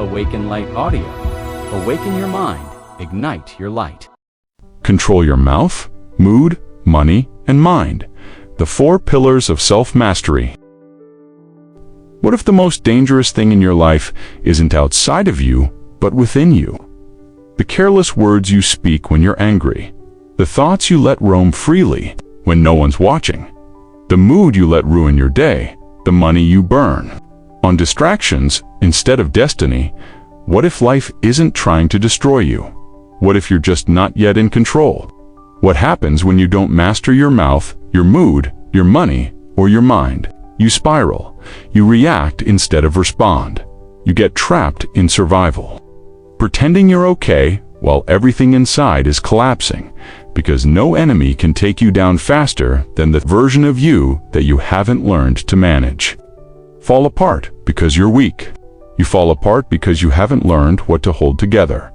Awaken Light Audio. Awaken your mind, ignite your light. Control your mouth, mood, money, and mind. The 4 pillars of self-mastery. What if the most dangerous thing in your life isn't outside of you, but within you? The careless words you speak when you're angry. The thoughts you let roam freely when no one's watching. The mood you let ruin your day. The money you burn on distractions instead of destiny. What if life isn't trying to destroy you? What if you're just not yet in control? What happens when you don't master your mouth, your mood, your money, or your mind? You spiral. You react instead of respond. You get trapped in survival, pretending you're okay while everything inside is collapsing, because no enemy can take you down faster than the version of you that you haven't learned to manage. Fall apart because you're weak. You fall apart because you haven't learned what to hold together.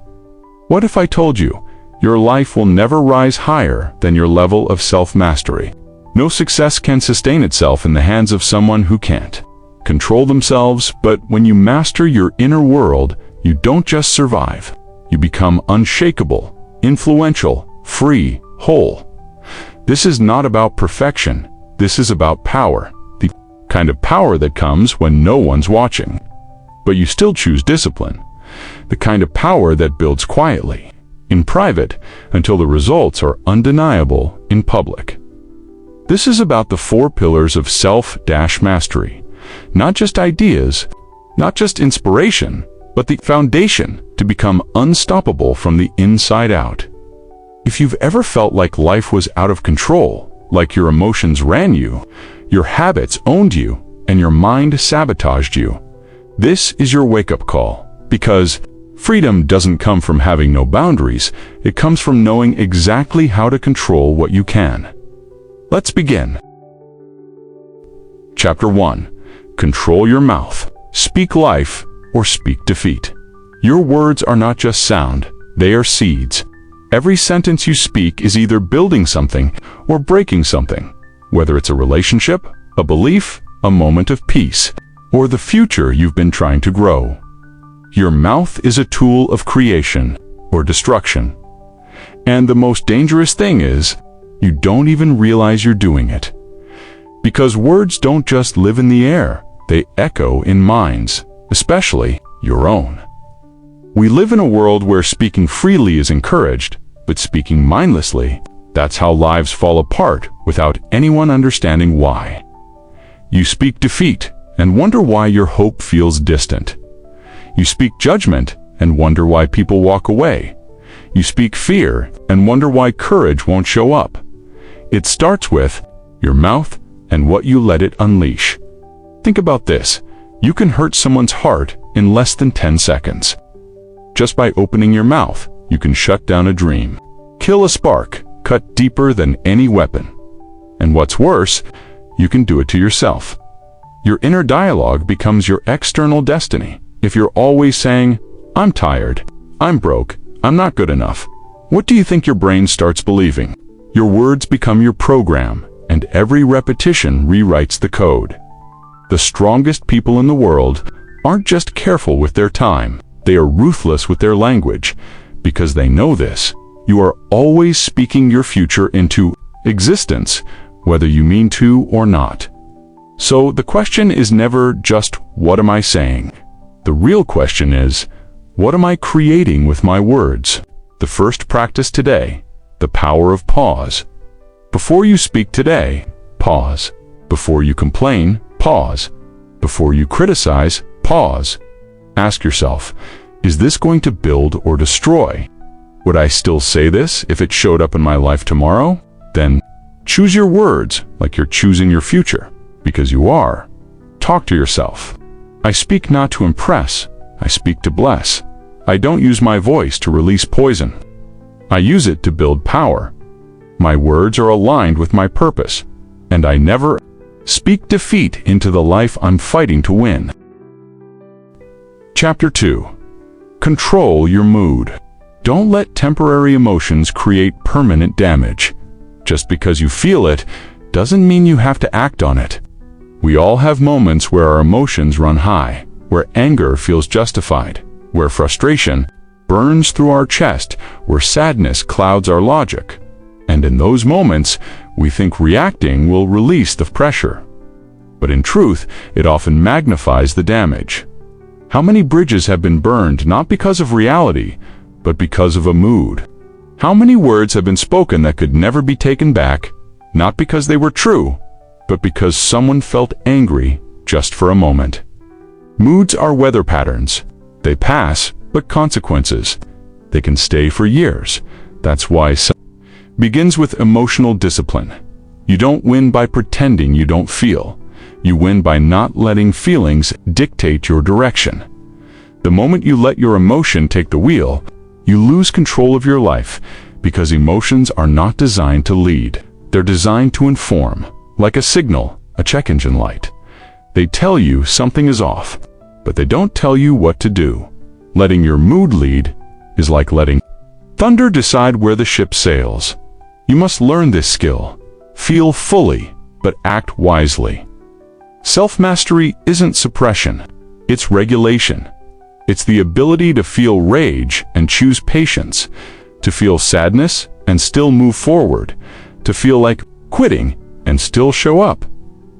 What if I told you your life will never rise higher than your level of self-mastery? No success can sustain itself in the hands of someone who can't control themselves, but when you master your inner world, you don't just survive. You become unshakable, influential, free, whole. This is not about perfection. This is about power. The kind of power that comes when no one's watching, but you still choose discipline. The kind of power that builds quietly, in private, until the results are undeniable in public. This is about the 4 pillars of self-mastery. Not just ideas, not just inspiration, but the foundation to become unstoppable from the inside out. If you've ever felt like life was out of control, like your emotions ran you, your habits owned you, and your mind sabotaged you, this is your wake-up call. Because freedom doesn't come from having no boundaries, it comes from knowing exactly how to control what you can. Let's begin. Chapter 1. Control your mouth. Speak life or speak defeat. Your words are not just sound, they are seeds. Every sentence you speak is either building something or breaking something, whether it's a relationship, a belief, a moment of peace, or the future you've been trying to grow. Your mouth is a tool of creation or destruction. And the most dangerous thing is, you don't even realize you're doing it. Because words don't just live in the air, they echo in minds, especially your own. We live in a world where speaking freely is encouraged, but speaking mindlessly, that's how lives fall apart without anyone understanding why. You speak defeat and wonder why your hope feels distant. You speak judgment and wonder why people walk away. You speak fear and wonder why courage won't show up. It starts with your mouth and what you let it unleash. Think about this. You can hurt someone's heart in less than 10 seconds. Just by opening your mouth, you can shut down a dream, kill a spark, cut deeper than any weapon. And what's worse, you can do it to yourself. Your inner dialogue becomes your external destiny. If you're always saying, "I'm tired, I'm broke, I'm not good enough," what do you think your brain starts believing? Your words become your program, and every repetition rewrites the code. The strongest people in the world aren't just careful with their time, they are ruthless with their language, because they know this. You are always speaking your future into existence, whether you mean to or not. So the question is never just, what am I saying? The real question is, what am I creating with my words? The first practice today, the power of pause. Before you speak today, pause. Before you complain, pause. Before you criticize, pause. Ask yourself, is this going to build or destroy? Would I still say this if it showed up in my life tomorrow? Then choose your words like you're choosing your future, because you are. Talk to yourself. I speak not to impress, I speak to bless. I don't use my voice to release poison. I use it to build power. My words are aligned with my purpose, and I never speak defeat into the life I'm fighting to win. Chapter 2. Control your mood. Don't let temporary emotions create permanent damage. Just because you feel it doesn't mean you have to act on it. We all have moments where our emotions run high, where anger feels justified, where frustration burns through our chest, where sadness clouds our logic. And in those moments, we think reacting will release the pressure. But in truth, it often magnifies the damage. How many bridges have been burned not because of reality, but because of a mood? How many words have been spoken that could never be taken back, not because they were true, but because someone felt angry just for a moment? Moods are weather patterns. They pass, but consequences, they can stay for years. That's why begins with emotional discipline. You don't win by pretending you don't feel. You win by not letting feelings dictate your direction. The moment you let your emotion take the wheel, you lose control of your life, because emotions are not designed to lead. They're designed to inform, like a signal, a check engine light. They tell you something is off, but they don't tell you what to do. Letting your mood lead is like letting thunder decide where the ship sails. You must learn this skill. Feel fully, but act wisely. Self-mastery isn't suppression, it's regulation. It's the ability to feel rage and choose patience, to feel sadness and still move forward, to feel like quitting and still show up.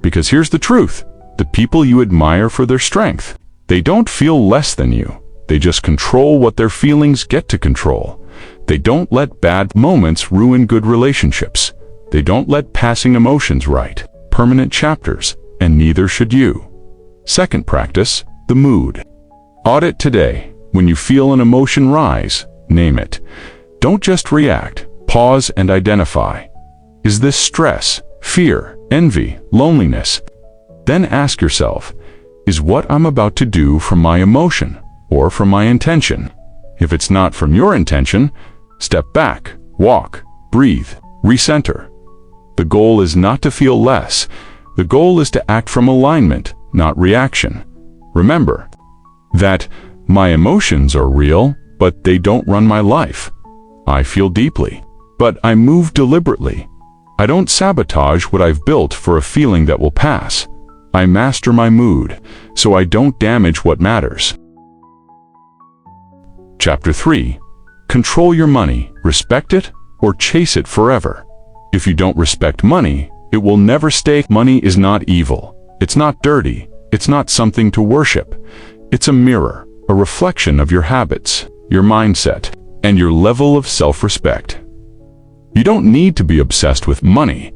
Because here's the truth, the people you admire for their strength, they don't feel less than you. They just control what their feelings get to control. They don't let bad moments ruin good relationships. They don't let passing emotions write permanent chapters, and neither should you. Second practice, the mood. Audit today. When you feel an emotion rise, name it. Don't just react. Pause and identify. Is this stress, fear, envy, loneliness? Then ask yourself, is what I'm about to do from my emotion or from my intention? If it's not from your intention, step back, walk, breathe, recenter. The goal is not to feel less. The goal is to act from alignment, not reaction. Remember that my emotions are real, but they don't run my life. I feel deeply, but I move deliberately. I don't sabotage what I've built for a feeling that will pass. I master my mood, so I don't damage what matters. Chapter 3. Control your money, respect it, or chase it forever. If you don't respect money, it will never stay. Money is not evil. It's not dirty. It's not something to worship. It's a mirror, a reflection of your habits, your mindset, and your level of self-respect. You don't need to be obsessed with money,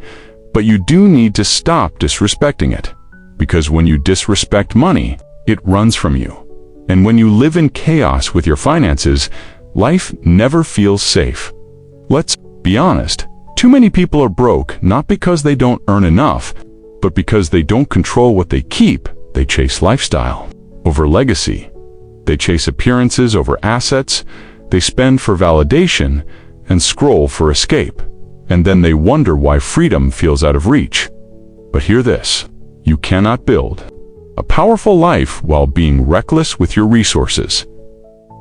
but you do need to stop disrespecting it. Because when you disrespect money, it runs from you. And when you live in chaos with your finances, life never feels safe. Let's be honest. Too many people are broke not because they don't earn enough, but because they don't control what they keep. They chase lifestyle over legacy. They chase appearances over assets. They spend for validation and scroll for escape. And then they wonder why freedom feels out of reach. But hear this. You cannot build a powerful life while being reckless with your resources.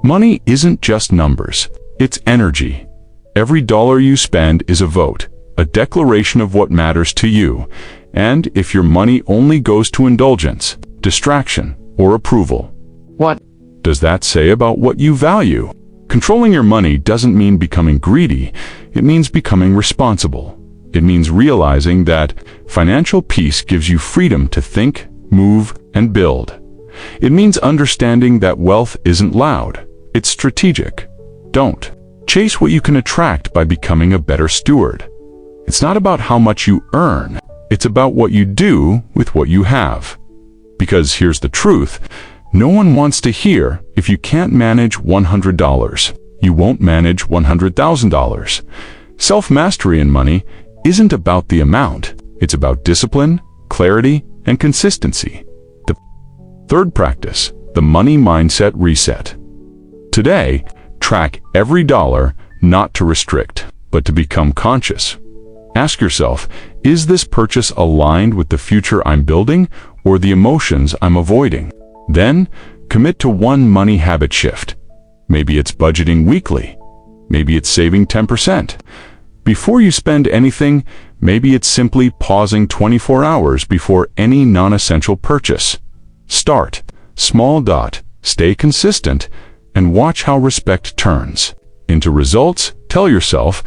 Money isn't just numbers. It's energy. Every dollar you spend is a vote, a declaration of what matters to you. And if your money only goes to indulgence, distraction, or approval, what does that say about what you value? Controlling your money doesn't mean becoming greedy. It means becoming responsible. It means realizing that financial peace gives you freedom to think, move, and build. It means understanding that wealth isn't loud. It's strategic. Don't chase what you can attract by becoming a better steward. It's not about how much you earn. It's about what you do with what you have. Because here's the truth. No one wants to hear, if you can't manage $100, you won't manage $100,000. Self-mastery in money isn't about the amount. It's about discipline, clarity, and consistency. The third practice, the money mindset reset. Today, track every dollar, not to restrict, but to become conscious. Ask yourself, is this purchase aligned with the future I'm building or the emotions I'm avoiding? Then, commit to one money habit shift. Maybe it's budgeting weekly. Maybe it's saving 10%. Before you spend anything, maybe it's simply pausing 24 hours before any non-essential purchase. Start small. Stay consistent, and watch how respect turns into results. Tell yourself,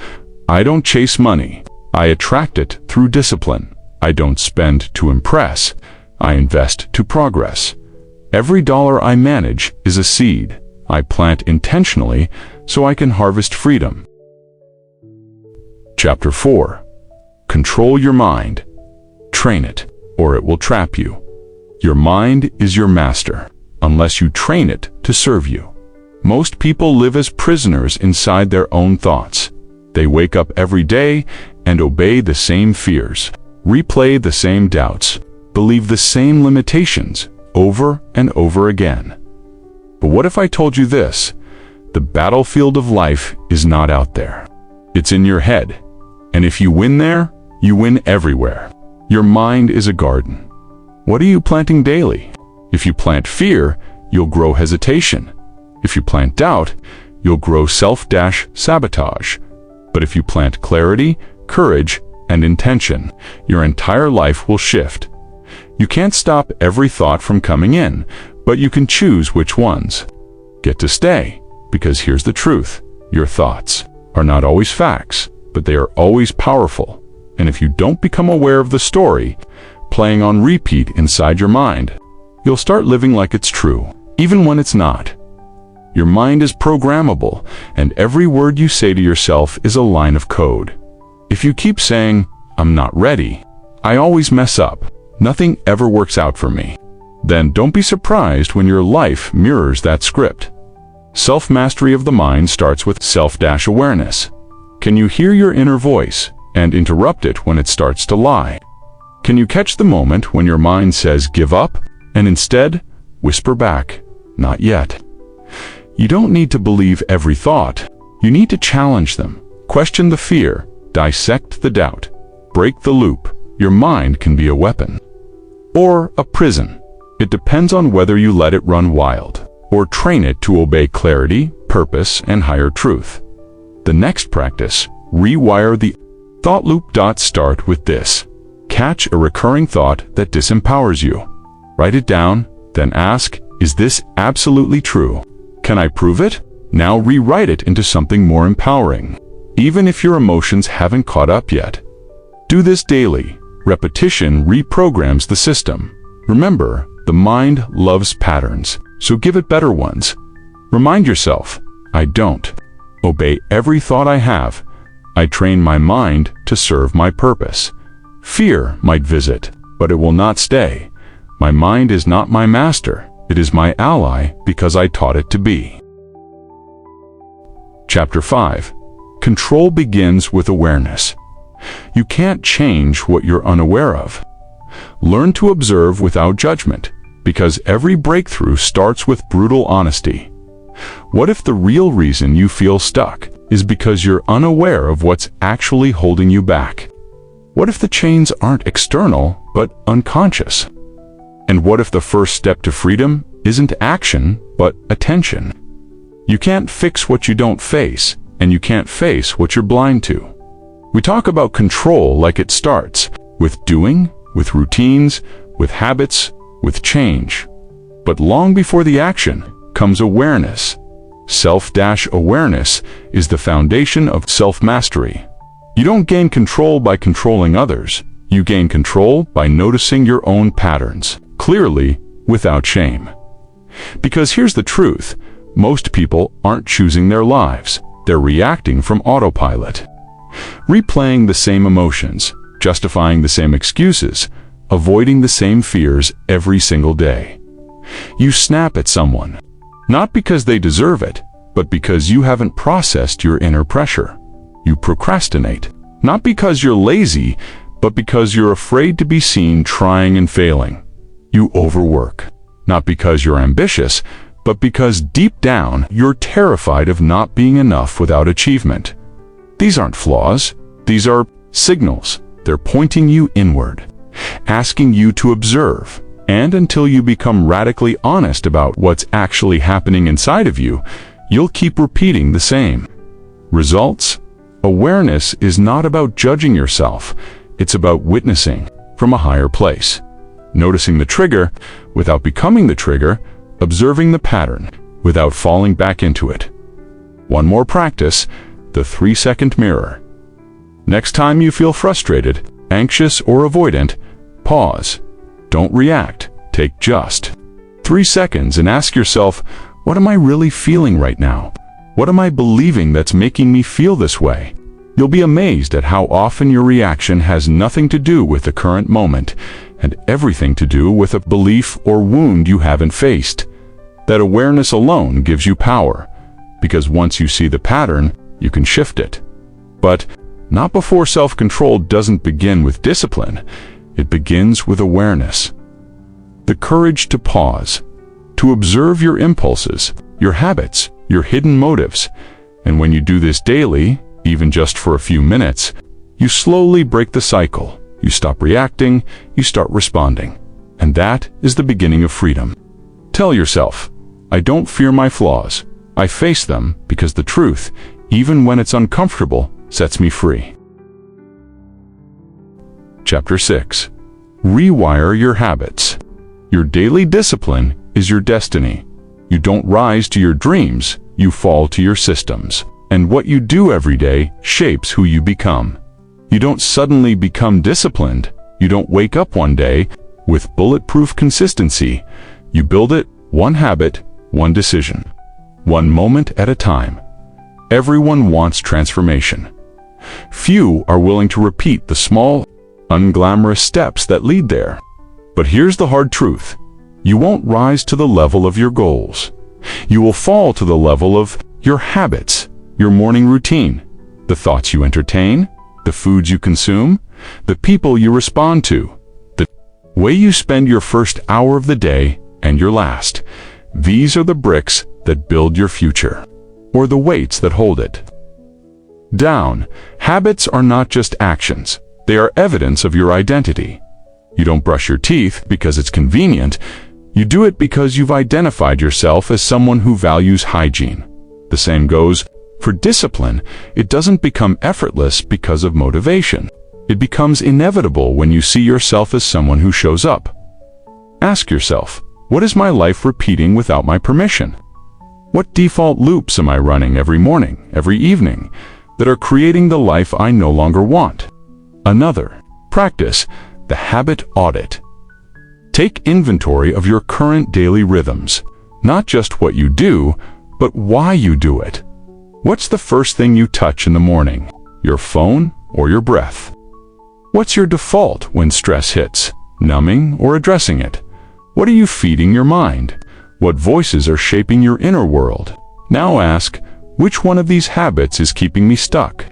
I don't chase money. I attract it through discipline. I don't spend to impress. I invest to progress. Every dollar I manage is a seed. I plant intentionally so I can harvest freedom. Chapter 4. Control your mind. Train it, or it will trap you. Your mind is your master, unless you train it to serve you. Most people live as prisoners inside their own thoughts. They wake up every day and obey the same fears, replay the same doubts, believe the same limitations over and over again. But what if I told you this? The battlefield of life is not out there. It's in your head. And if you win there, you win everywhere. Your mind is a garden. What are you planting daily? If you plant fear, you'll grow hesitation. If you plant doubt, you'll grow self-sabotage. But if you plant clarity, courage, and intention, your entire life will shift. You can't stop every thought from coming in, but you can choose which ones get to stay. Because here's the truth. Your thoughts are not always facts, but they are always powerful. And if you don't become aware of the story playing on repeat inside your mind, you'll start living like it's true, even when it's not. Your mind is programmable, and every word you say to yourself is a line of code. If you keep saying, I'm not ready, I always mess up, nothing ever works out for me, then don't be surprised when your life mirrors that script. Self-mastery of the mind starts with self-awareness. Can you hear your inner voice and interrupt it when it starts to lie? Can you catch the moment when your mind says give up and instead whisper back, not yet? You don't need to believe every thought. You need to challenge them, question the fear, dissect the doubt, break the loop. Your mind can be a weapon or a prison. It depends on whether you let it run wild or train it to obey clarity, purpose, and higher truth. The next practice, rewire the thought loop. Start with this. Catch a recurring thought that disempowers you. Write it down, then ask, is this absolutely true? Can I prove it? Now rewrite it into something more empowering, even if your emotions haven't caught up yet. Do this daily. Repetition reprograms the system. Remember, the mind loves patterns, so give it better ones. Remind yourself, I don't obey every thought I have. I train my mind to serve my purpose. Fear might visit, but it will not stay. My mind is not my master. It is my ally because I taught it to be. Chapter 5. Control begins with awareness. You can't change what you're unaware of. Learn to observe without judgment, because every breakthrough starts with brutal honesty. What if the real reason you feel stuck is because you're unaware of what's actually holding you back? What if the chains aren't external, but unconscious? And what if the first step to freedom isn't action, but attention? You can't fix what you don't face, and you can't face what you're blind to. We talk about control like it starts with doing, with routines, with habits, with change. But long before the action comes awareness. Self-awareness is the foundation of self-mastery. You don't gain control by controlling others. You gain control by noticing your own patterns, clearly, without shame. Because here's the truth, most people aren't choosing their lives. They're reacting from autopilot. Replaying the same emotions, justifying the same excuses, avoiding the same fears every single day. You snap at someone, not because they deserve it, but because you haven't processed your inner pressure. You procrastinate, not because you're lazy, but because you're afraid to be seen trying and failing. You overwork, not because you're ambitious, but because deep down you're terrified of not being enough without achievement. These aren't flaws, these are signals. They're pointing you inward, asking you to observe. And until you become radically honest about what's actually happening inside of you, you'll keep repeating the same. Results? Awareness is not about judging yourself. It's about witnessing from a higher place. Noticing the trigger without becoming the trigger, observing the pattern, without falling back into it. One more practice, the 3-second mirror. Next time you feel frustrated, anxious, or avoidant, pause. Don't react. Take just 3 seconds and ask yourself, what am I really feeling right now? What am I believing that's making me feel this way? You'll be amazed at how often your reaction has nothing to do with the current moment and everything to do with a belief or wound you haven't faced. That awareness alone gives you power, because once you see the pattern, you can shift it. But not before. Self-control doesn't begin with discipline. It begins with awareness. The courage to pause, to observe your impulses, your habits, your hidden motives. And when you do this daily, even just for a few minutes, you slowly break the cycle. You stop reacting, you start responding. And that is the beginning of freedom. Tell yourself, I don't fear my flaws. I face them because the truth, even when it's uncomfortable, sets me free. Chapter 6. Rewire your habits. Your daily discipline is your destiny. You don't rise to your dreams, you fall to your systems. And what you do every day shapes who you become. You don't suddenly become disciplined. You don't wake up one day with bulletproof consistency. You build it one habit, one decision, one moment at a time. Everyone wants transformation. Few are willing to repeat the small, unglamorous steps that lead there. But here's the hard truth. You won't rise to the level of your goals. You will fall to the level of your habits, your morning routine, the thoughts you entertain, the foods you consume, the people you respond to, the way you spend your first hour of the day and your last. These are the bricks that build your future, or the weights that hold it down. Habits are not just actions. They are evidence of your identity. You don't brush your teeth because it's convenient. You do it because you've identified yourself as someone who values hygiene. The same goes for discipline. It doesn't become effortless because of motivation. It becomes inevitable when you see yourself as someone who shows up. Ask yourself, what is my life repeating without my permission? What default loops am I running every morning, every evening, that are creating the life I no longer want? Another practice, the habit audit. Take inventory of your current daily rhythms, not just what you do, but why you do it. What's the first thing you touch in the morning? Your phone or your breath? What's your default when stress hits? Numbing or addressing it? What are you feeding your mind? What voices are shaping your inner world? Now ask, which one of these habits is keeping me stuck?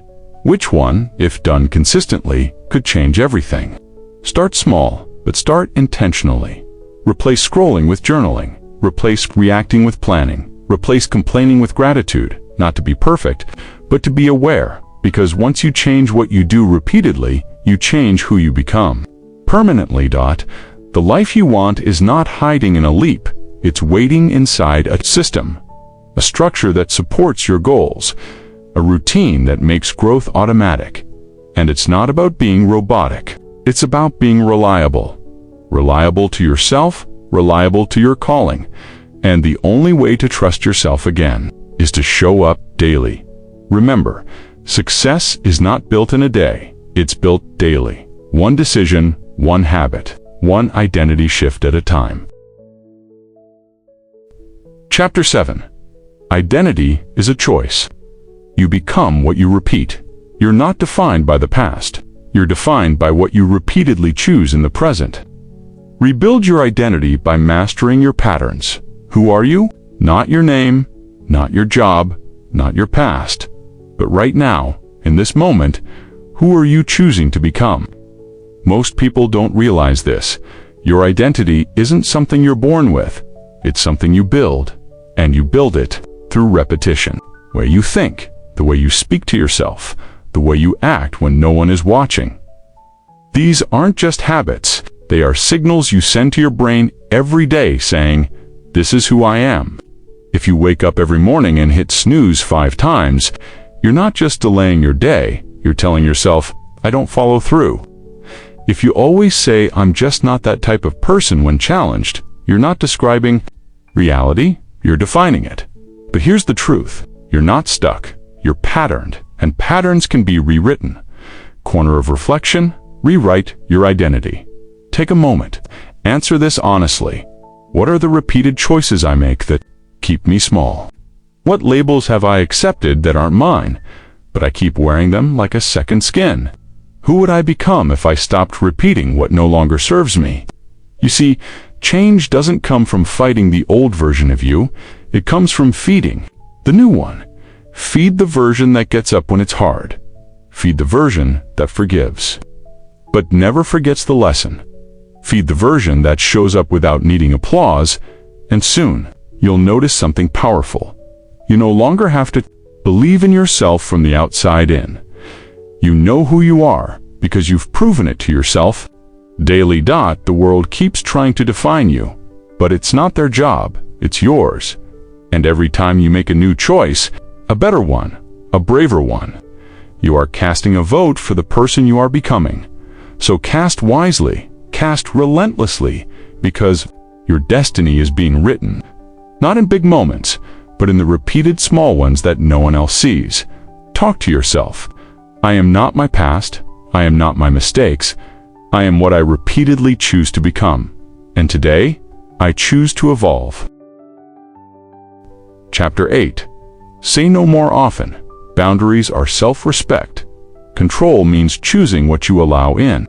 Which one, if done consistently, could change everything? Start small, but start intentionally. Replace scrolling with journaling. Replace reacting with planning. Replace complaining with gratitude. Not to be perfect, but to be aware, because once you change what you do repeatedly, you change who you become. Permanently. The life you want is not hiding in a leap, it's waiting inside a system, a structure that supports your goals, a routine that makes growth automatic. And it's not about being robotic, it's about being reliable. Reliable to yourself, reliable to your calling. And the only way to trust yourself again is to show up daily. Remember, success is not built in a day, it's built daily. One decision, one habit, one identity shift at a time. Chapter 7. Identity is a choice. You become what you repeat. You're not defined by the past. You're defined by what you repeatedly choose in the present. Rebuild your identity by mastering your patterns. Who are you? Not your name, not your job, not your past. But right now, in this moment, who are you choosing to become? Most people don't realize this. Your identity isn't something you're born with. It's something you build. And you build it through repetition. The way you think, the way you speak to yourself, the way you act when no one is watching. These aren't just habits. They are signals you send to your brain every day saying, "This is who I am." If you wake up every morning and hit snooze 5 times, you're not just delaying your day, you're telling yourself, "I don't follow through." If you always say, "I'm just not that type of person" when challenged, you're not describing reality, You're defining it. But here's the truth. You're not stuck. You're patterned, and patterns can be rewritten. Corner of reflection, rewrite your identity. Take a moment. Answer this honestly. What are the repeated choices I make that keep me small? What labels have I accepted that aren't mine, but I keep wearing them like a second skin? Who would I become if I stopped repeating what no longer serves me? You see, change doesn't come from fighting the old version of you. It comes from feeding the new one. Feed the version that gets up when it's hard. Feed the version that forgives, but never forgets the lesson. Feed the version that shows up without needing applause, and soon you'll notice something powerful. You no longer have to believe in yourself from the outside in. You know who you are because you've proven it to yourself. Daily. The world keeps trying to define you, but it's not their job, it's yours. And every time you make a new choice, a better one, a braver one, you are casting a vote for the person you are becoming. So cast wisely, cast relentlessly, because your destiny is being written. Not in big moments, but in the repeated small ones that no one else sees. Talk to yourself. I am not my past. I am not my mistakes. I am what I repeatedly choose to become. And today, I choose to evolve. Chapter 8. Say no more often. Boundaries are self-respect. Control means choosing what you allow in.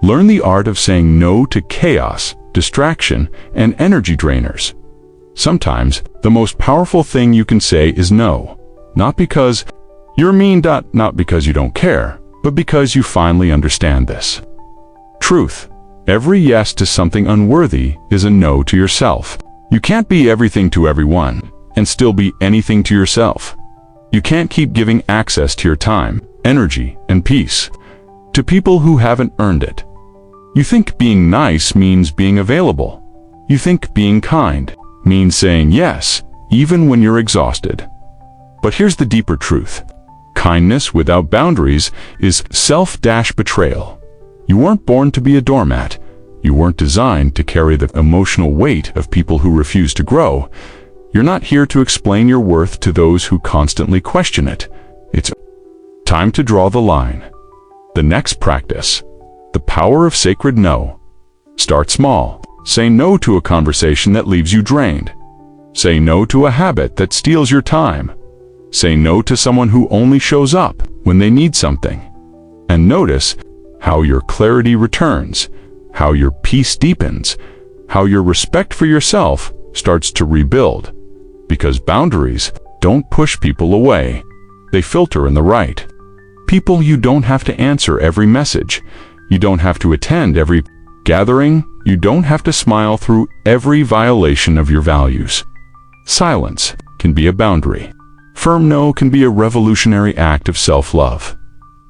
Learn the art of saying no to chaos, distraction, and energy drainers. Sometimes, the most powerful thing you can say is no. Not because you're mean, not because you don't care, but because you finally understand this. Truth. Every yes to something unworthy is a no to yourself. You can't be everything to everyone and still be anything to yourself. You can't keep giving access to your time, energy, and peace to people who haven't earned it. You think being nice means being available. You think being kind means saying yes, even when you're exhausted. But here's the deeper truth. Kindness without boundaries is self-betrayal. You weren't born to be a doormat. You weren't designed to carry the emotional weight of people who refuse to grow. You're not here to explain your worth to those who constantly question it. It's time to draw the line. The next practice. The power of sacred no. Start small. Say no to a conversation that leaves you drained. Say no to a habit that steals your time. Say no to someone who only shows up when they need something. And notice how your clarity returns, how your peace deepens, how your respect for yourself starts to rebuild. Because boundaries don't push people away. They filter in the right. People you don't have to answer every message. You don't have to attend every gathering. You don't have to smile through every violation of your values. Silence can be a boundary. Firm no can be a revolutionary act of self-love.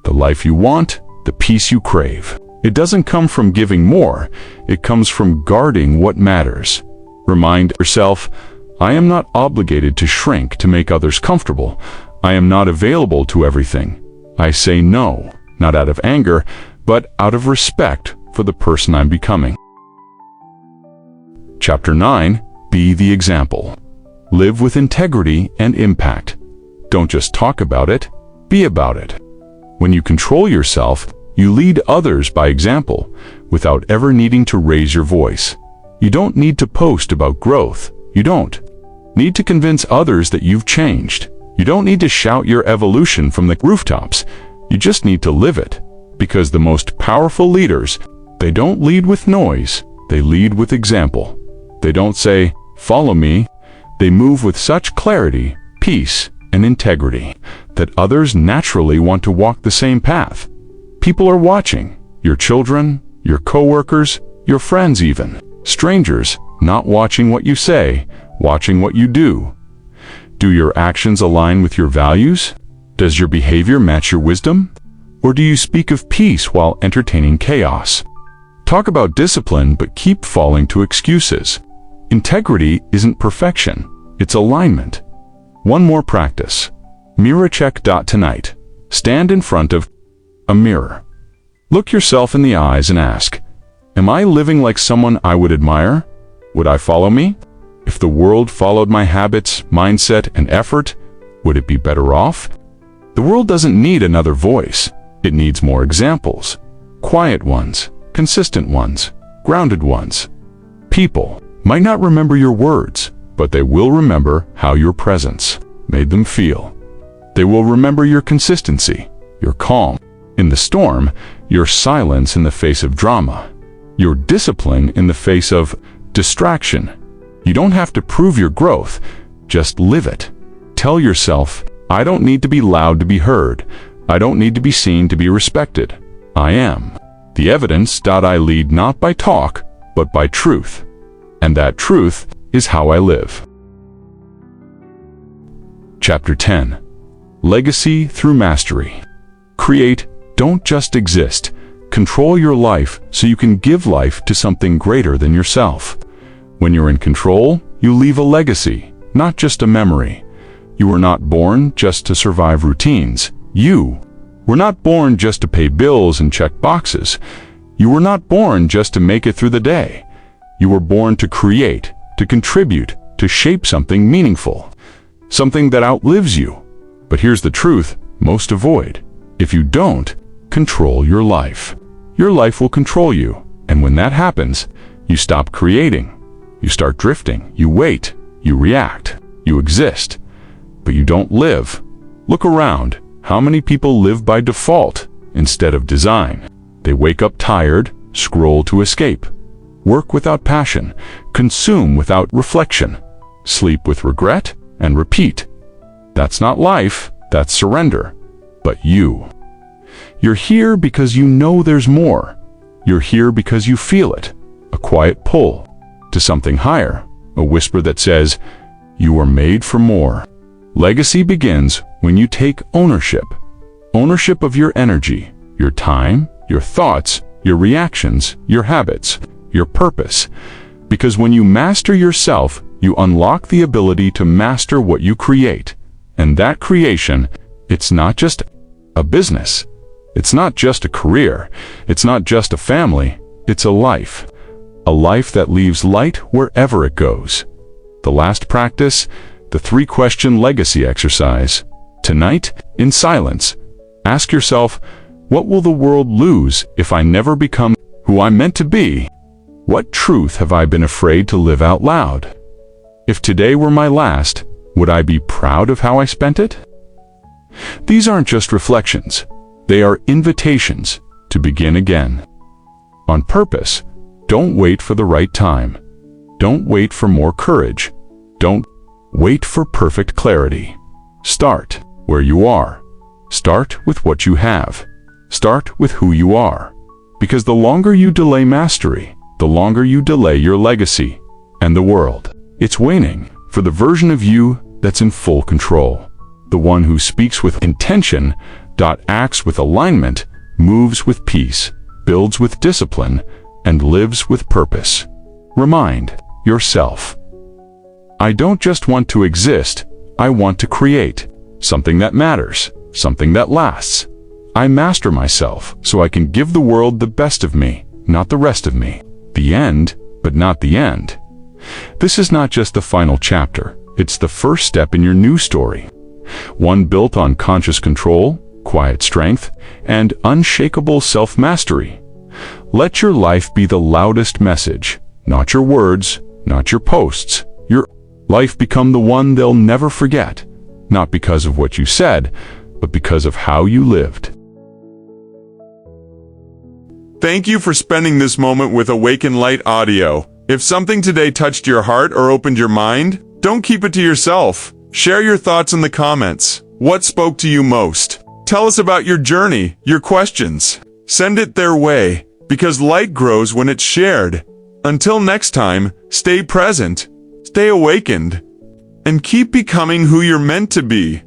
The life you want, the peace you crave. It doesn't come from giving more. It comes from guarding what matters. Remind yourself, I am not obligated to shrink to make others comfortable. I am not available to everything. I say no, not out of anger, but out of respect for the person I'm becoming. Chapter 9. Be the example. Live with integrity and impact. Don't just talk about it, be about it. When you control yourself, you lead others by example, without ever needing to raise your voice. You don't need to post about growth. You don't need to convince others that you've changed. You don't need to shout your evolution from the rooftops. You just need to live it. Because the most powerful leaders, they don't lead with noise, they lead with example. They don't say, follow me. They move with such clarity, peace, and integrity that others naturally want to walk the same path. People are watching. Your children, your coworkers, your friends even. Strangers, not watching what you say, watching what you do. Do your actions align with your values? Does your behavior match your wisdom? Or do you speak of peace while entertaining chaos? Talk about discipline, but keep falling to excuses. Integrity isn't perfection, it's alignment. One more practice. Mirror check. Tonight, stand in front of a mirror. Look yourself in the eyes and ask, am I living like someone I would admire? Would I follow me? if the world followed my habits, mindset, and effort, would it be better off? The world doesn't need another voice. It needs more examples. Quiet ones, consistent ones, grounded ones. People might not remember your words, but they will remember how your presence made them feel. They will remember your consistency, your calm in the storm, your silence in the face of drama, your discipline in the face of distraction. You don't have to prove your growth, just live it. Tell yourself, I don't need to be loud to be heard. I don't need to be seen to be respected. I am the evidence. I lead not by talk, but by truth. And that truth is how I live. Chapter 10. Legacy through mastery. Create, don't just exist. Control your life so you can give life to something greater than yourself. When you're in control, you leave a legacy, not just a memory. You were not born just to survive routines. You were not born just to pay bills and check boxes. You were not born just to make it through the day. You were born to create, to contribute, to shape something meaningful, something that outlives you. But here's the truth most avoid. If you don't control your life will control you. And when that happens, you stop creating. You start drifting. You wait. You react. You exist. But you don't live. Look around. How many people live by default instead of design? They wake up tired, scroll to escape, work without passion, consume without reflection, sleep with regret, and repeat. That's not life, that's surrender. But you're here because you know there's more. You're here because you feel it, a quiet pull to something higher, a whisper that says, you are made for more. Legacy begins when you take ownership. Ownership of your energy, your time, your thoughts, your reactions, your habits, your purpose. Because when you master yourself, you unlock the ability to master what you create. And that creation, it's not just a business. It's not just a career. It's not just a family. It's a life. A life that leaves light wherever it goes. The last practice, the 3-question legacy exercise. Tonight, in silence, ask yourself, what will the world lose if I never become who I'm meant to be? What truth have I been afraid to live out loud? If today were my last, would I be proud of how I spent it? These aren't just reflections. They are invitations to begin again. On purpose, don't wait for the right time. Don't wait for more courage. Don't wait for perfect clarity. Start where you are. Start with what you have. Start with who you are. Because the longer you delay mastery, the longer you delay your legacy and the world. It's waiting for the version of you that's in full control. The one who speaks with intention, acts with alignment, moves with peace, builds with discipline, and lives with purpose. Remind yourself, I don't just want to exist, I want to create something that matters, something that lasts. I master myself so I can give the world the best of me, not the rest of me. The end, but not the end. This is not just the final chapter, it's the first step in your new story. One built on conscious control, quiet strength, and unshakable self-mastery. Let your life be the loudest message, not your words, not your posts. Your life become the one they'll never forget, not because of what you said, but because of how you lived. Thank you for spending this moment with Awaken Light Audio. If something today touched your heart or opened your mind, don't keep it to yourself. Share your thoughts in the comments. What spoke to you most? Tell us about your journey, your questions. Send it their way, because light grows when it's shared. Until next time, stay present, stay awakened, and keep becoming who you're meant to be.